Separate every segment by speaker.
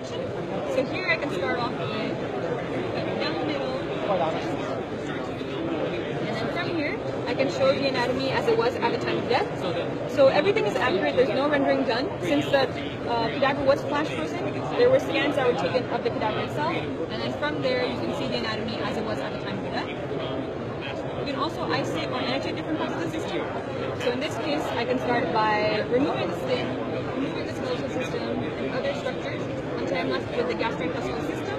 Speaker 1: So here I can start off with down the middle, and then from here I can show the anatomy as it was at the time of death. So everything is accurate, there's no rendering done. Since the cadaver was flash frozen, there were scans that were taken of the cadaver itself, and then from there you can see the anatomy as it was at the time of death. You can also isolate or annotate different parts of the system. So in this case, I can start by removing the skin, removing the skeletal system, and other structures until I'm left with the gastrointestinal system.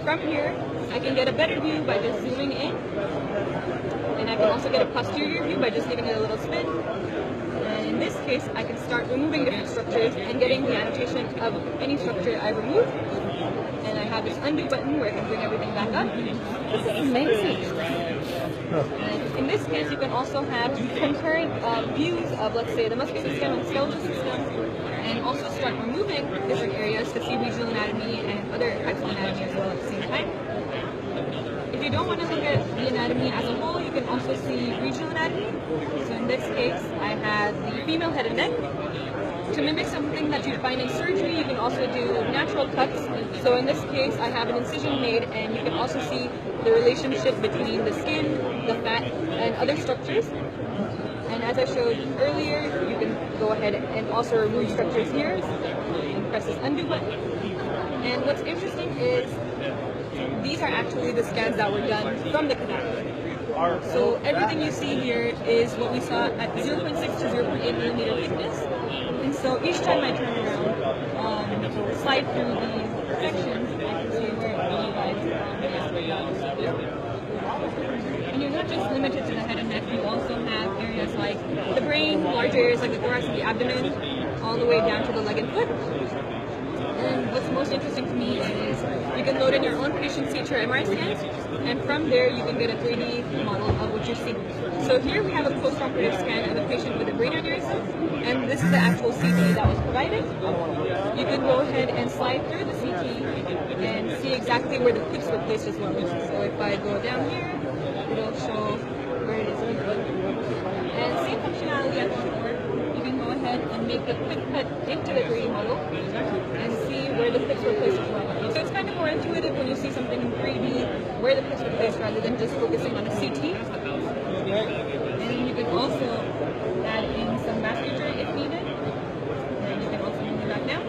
Speaker 1: From here, I can get a better view by just zooming in, and I can also get a posterior view by just giving it a little spin. And in this case, I can start removing different structures and getting the annotation of any structure I remove. And I have this undo button where I can bring everything back up.
Speaker 2: This is amazing.
Speaker 1: And in this case, you can also have concurrent views of, let's say, the muscular system and skeletal system, and also start removing different areas to see regional anatomy and other types of anatomy as well at the same time. If you don't want to look at the anatomy as a whole, you can also see regional anatomy. So in this case, I have the female head and neck. To mimic something that you find in surgery, you can also do natural cuts. So in this case, I have an incision made, and you can also see the relationship between the skin, the fat, and other structures. And as I showed earlier, you can go ahead and also remove structures here and press this undo button. And what's interesting is these are actually the scans that were done from the cadaver. So everything you see here is what we saw at 0.6 to 0.8 millimeter thickness. And so each time I turn around, slide through the sections, I can see where it divides. And you're not just limited to the head and neck, you also have areas like the brain, large areas like the thorax and the abdomen, all the way down to the leg and foot. And what's most interesting to me is you can load in your own patient's CT or MRI scans, and from there you can get a 3D model of what you're seeing. So here we have a post-operative scan of a patient with a brain aneurysm, and this is the actual CT that was provided. You can go ahead and slide through the CT and see exactly where the clips were placed as well. So if I go down here, it'll show where it is in the foot. And same functionality as before. You can go ahead and make a quick cut into the 3D model and see where the clips were placed as well. So it's kind of more intuitive when you see something in 3D, where the clips were placed rather than just focusing on a CT. And you can also add in some vasculature if needed. And you can also move it back down.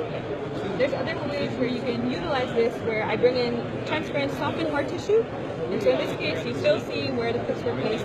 Speaker 1: There's other ways where you can utilize this where I bring in transparent, soft, and hard tissue. And so in this case, you still see where the clips were placed.